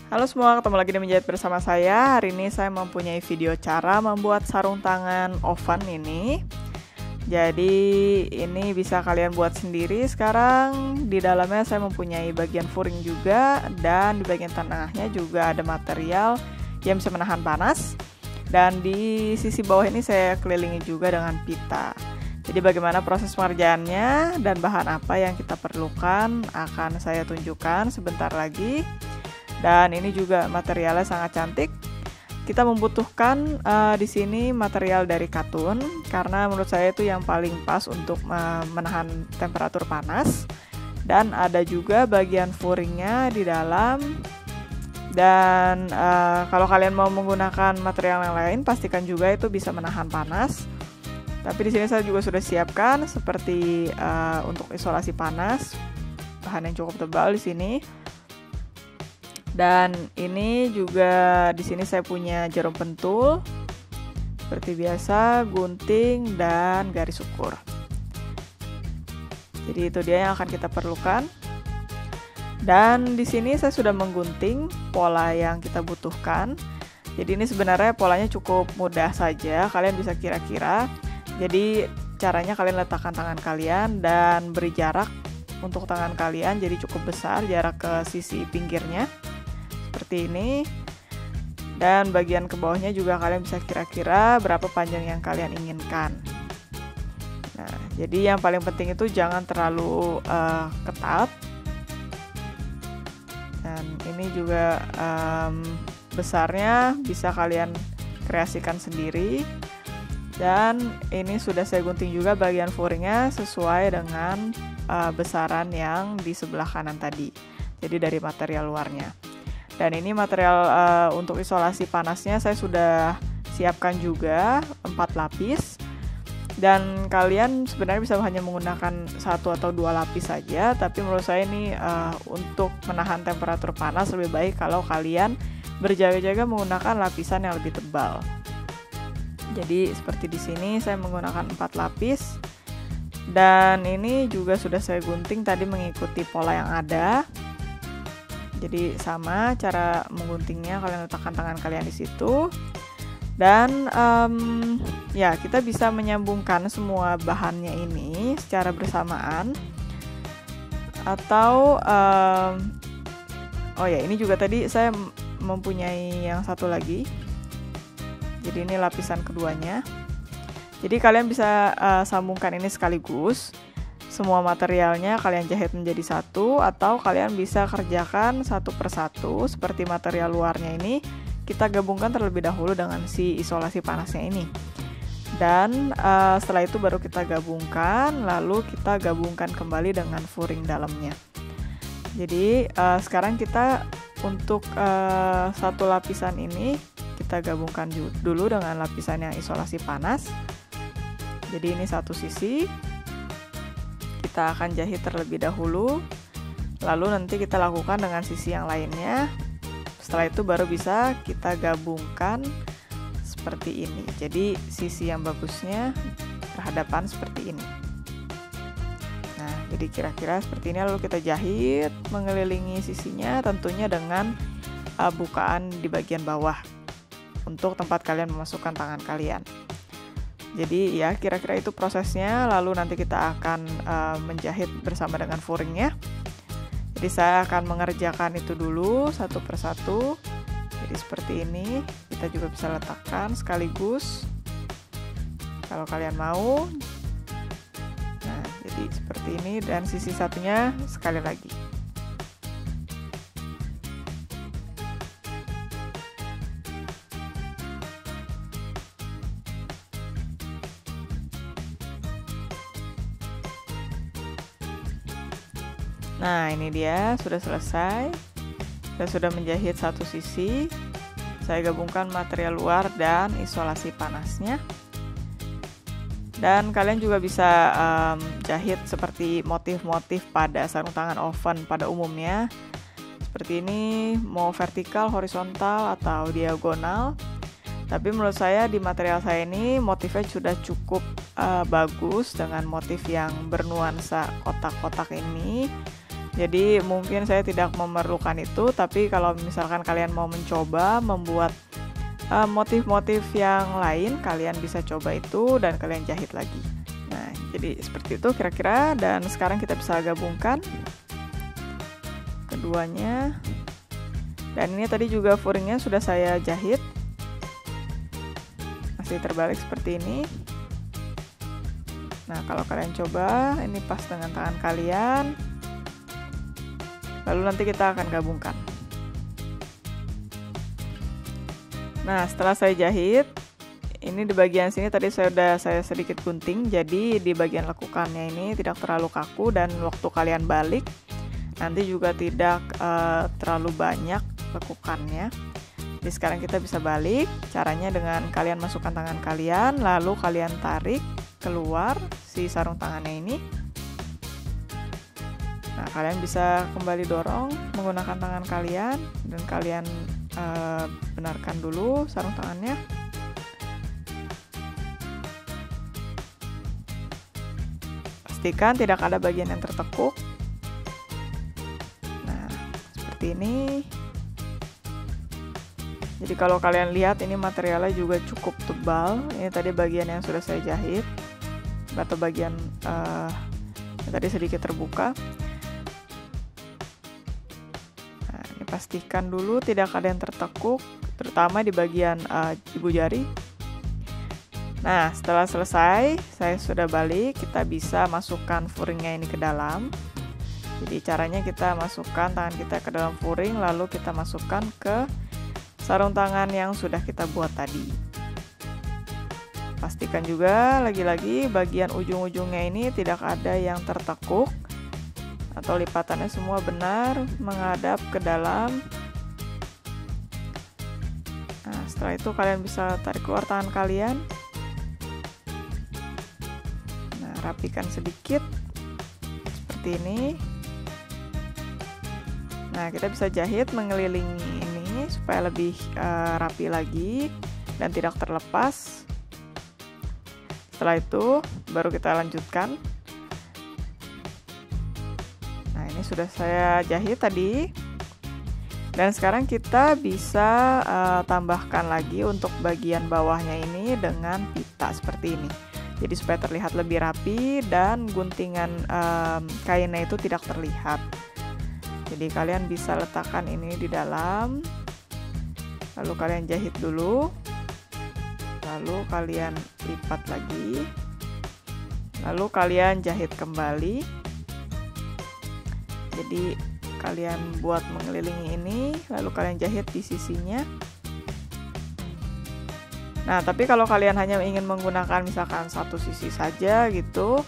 Halo semua, ketemu lagi di Menjahit bersama saya. Hari ini saya mempunyai video cara membuat sarung tangan oven ini. Jadi ini bisa kalian buat sendiri. Sekarang di dalamnya saya mempunyai bagian furing juga, dan di bagian tengahnya juga ada material yang bisa menahan panas. Dan di sisi bawah ini saya kelilingi juga dengan pita. Jadi bagaimana proses pengerjaannya dan bahan apa yang kita perlukan akan saya tunjukkan sebentar lagi. Dan ini juga materialnya sangat cantik. Kita membutuhkan di sini material dari katun karena menurut saya itu yang paling pas untuk menahan temperatur panas. Dan ada juga bagian furingnya di dalam. Dan kalau kalian mau menggunakan material yang lain, pastikan juga itu bisa menahan panas. Tapi di sini saya juga sudah siapkan seperti untuk isolasi panas, bahan yang cukup tebal di sini. Dan ini juga di sini saya punya jarum pentul, seperti biasa, gunting dan garis ukur. Jadi itu dia yang akan kita perlukan. Dan di sini saya sudah menggunting pola yang kita butuhkan. Jadi ini sebenarnya polanya cukup mudah saja, kalian bisa kira-kira. Jadi caranya kalian letakkan tangan kalian dan beri jarak untuk tangan kalian, jadi cukup besar jarak ke sisi pinggirnya. Seperti ini. Dan bagian ke bawahnya juga kalian bisa kira-kira berapa panjang yang kalian inginkan. Nah, jadi yang paling penting itu jangan terlalu ketat. Dan ini juga besarnya bisa kalian kreasikan sendiri. Dan ini sudah saya gunting juga bagian furingnya sesuai dengan besaran yang di sebelah kanan tadi. Jadi dari material luarnya. Dan ini material untuk isolasi panasnya saya sudah siapkan juga 4 lapis. Dan kalian sebenarnya bisa hanya menggunakan 1 atau 2 lapis saja. Tapi menurut saya ini untuk menahan temperatur panas lebih baik kalau kalian berjaga-jaga menggunakan lapisan yang lebih tebal. Jadi seperti di sini saya menggunakan 4 lapis. Dan ini juga sudah saya gunting tadi mengikuti pola yang ada. Jadi sama cara mengguntingnya, kalian letakkan tangan kalian di situ. Dan ya kita bisa menyambungkan semua bahannya ini secara bersamaan. Atau oh ya, ini juga tadi saya mempunyai yang satu lagi. Jadi ini lapisan keduanya. Jadi kalian bisa sambungkan ini sekaligus. Semua materialnya kalian jahit menjadi satu, atau kalian bisa kerjakan satu persatu seperti material luarnya ini. Kita gabungkan terlebih dahulu dengan si isolasi panasnya ini. Dan setelah itu baru kita gabungkan, lalu kita gabungkan kembali dengan furing dalamnya. Jadi sekarang kita untuk satu lapisan ini kita gabungkan dulu dengan lapisan yang isolasi panas. Jadi ini satu sisi. Kita akan jahit terlebih dahulu, lalu nanti kita lakukan dengan sisi yang lainnya. Setelah itu baru bisa kita gabungkan seperti ini. Jadi sisi yang bagusnya berhadapan seperti ini. Nah, jadi kira-kira seperti ini, lalu kita jahit mengelilingi sisinya, tentunya dengan bukaan di bagian bawah untuk tempat kalian memasukkan tangan kalian. Jadi ya kira-kira itu prosesnya, lalu nanti kita akan menjahit bersama dengan furingnya. Jadi saya akan mengerjakan itu dulu satu persatu. Jadi seperti ini, kita juga bisa letakkan sekaligus kalau kalian mau. Nah, jadi seperti ini, dan sisi satunya sekali lagi. Nah, ini dia sudah selesai. Saya sudah menjahit satu sisi. Saya gabungkan material luar dan isolasi panasnya. Dan kalian juga bisa jahit seperti motif-motif pada sarung tangan oven pada umumnya. Seperti ini, mau vertikal, horizontal, atau diagonal. Tapi menurut saya di material saya ini motifnya sudah cukup bagus dengan motif yang bernuansa kotak-kotak ini. Jadi mungkin saya tidak memerlukan itu, tapi kalau misalkan kalian mau mencoba membuat motif-motif yang lain, kalian bisa coba itu dan kalian jahit lagi. Nah, jadi seperti itu kira-kira, dan sekarang kita bisa gabungkan keduanya. Dan ini tadi juga furingnya sudah saya jahit, masih terbalik seperti ini. Nah, kalau kalian coba, ini pas dengan tangan kalian. Lalu nanti kita akan gabungkan. Nah, setelah saya jahit, ini di bagian sini tadi saya sedikit gunting, jadi di bagian lekukannya ini tidak terlalu kaku, dan waktu kalian balik nanti juga tidak terlalu banyak lekukannya. Jadi sekarang kita bisa balik. Caranya dengan kalian masukkan tangan kalian, lalu kalian tarik keluar si sarung tangannya ini. Nah, kalian bisa kembali dorong menggunakan tangan kalian, dan kalian benarkan dulu sarung tangannya. Pastikan tidak ada bagian yang tertekuk. Nah, seperti ini. Jadi kalau kalian lihat, ini materialnya juga cukup tebal. Ini tadi bagian yang sudah saya jahit, atau bagian yang tadi sedikit terbuka. Nah, ini pastikan dulu tidak ada yang tertekuk, terutama di bagian ibu jari. Nah, setelah selesai, saya sudah balik. Kita bisa masukkan furingnya ini ke dalam. Jadi caranya kita masukkan tangan kita ke dalam furing, lalu kita masukkan ke sarung tangan yang sudah kita buat tadi. Pastikan juga lagi-lagi bagian ujung-ujungnya ini tidak ada yang tertekuk, atau lipatannya semua benar menghadap ke dalam. Nah, setelah itu kalian bisa tarik keluar tangan kalian. Nah, rapikan sedikit seperti ini. Nah, kita bisa jahit mengelilingi ini supaya lebih rapi lagi dan tidak terlepas. Setelah itu baru kita lanjutkan. Nah, ini sudah saya jahit tadi. Dan sekarang kita bisa tambahkan lagi untuk bagian bawahnya ini dengan pita seperti ini. Jadi supaya terlihat lebih rapi dan guntingan kainnya itu tidak terlihat. Jadi kalian bisa letakkan ini di dalam, lalu kalian jahit dulu, lalu kalian lipat lagi, lalu kalian jahit kembali. Jadi kalian buat mengelilingi ini, lalu kalian jahit di sisinya. Nah, tapi kalau kalian hanya ingin menggunakan misalkan satu sisi saja gitu,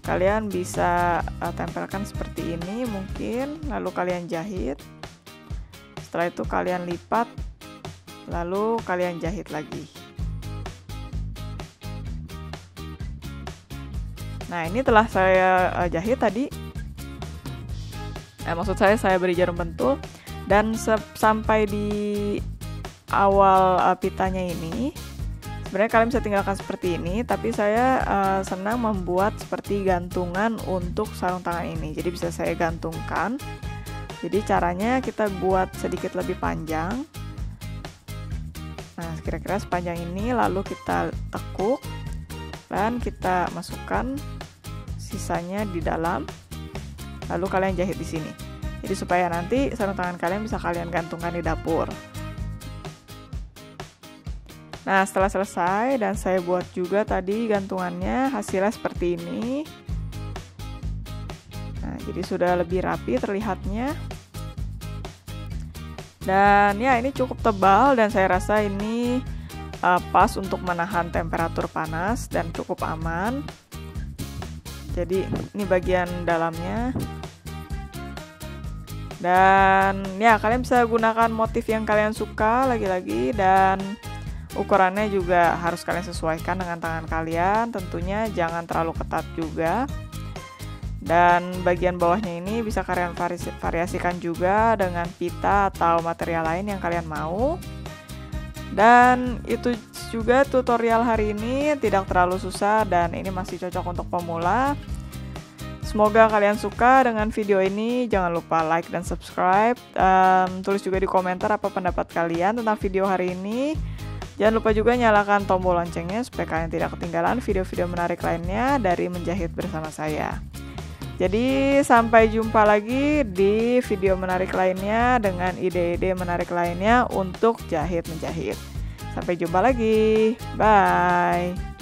kalian bisa tempelkan seperti ini mungkin, lalu kalian jahit. Setelah itu kalian lipat, lalu kalian jahit lagi. Nah, ini telah saya jahit tadi. Maksud saya beri jarum pentul, dan sampai di awal pitanya ini sebenarnya kalian bisa tinggalkan seperti ini, tapi saya senang membuat seperti gantungan untuk sarung tangan ini. Jadi bisa saya gantungkan. Jadi caranya kita buat sedikit lebih panjang. Nah, kira-kira sepanjang ini, lalu kita tekuk dan kita masukkan sisanya di dalam. Lalu kalian jahit di sini. Jadi supaya nanti sarung tangan kalian bisa kalian gantungkan di dapur. Nah, setelah selesai dan saya buat juga tadi gantungannya, hasilnya seperti ini. Nah, jadi sudah lebih rapi terlihatnya. Dan ya, ini cukup tebal dan saya rasa ini pas untuk menahan temperatur panas dan cukup aman. Jadi ini bagian dalamnya. Dan ya, kalian bisa gunakan motif yang kalian suka lagi-lagi, dan ukurannya juga harus kalian sesuaikan dengan tangan kalian. Tentunya jangan terlalu ketat juga. Dan bagian bawahnya ini bisa kalian variasikan juga dengan pita atau material lain yang kalian mau. Dan itu juga tutorial hari ini, tidak terlalu susah dan ini masih cocok untuk pemula. Semoga kalian suka dengan video ini. Jangan lupa like dan subscribe. Tulis juga di komentar apa pendapat kalian tentang video hari ini. Jangan lupa juga nyalakan tombol loncengnya supaya kalian tidak ketinggalan video-video menarik lainnya dari Menjahit Bersama saya. Jadi sampai jumpa lagi di video menarik lainnya dengan ide-ide menarik lainnya untuk jahit-menjahit. Sampai jumpa lagi. Bye.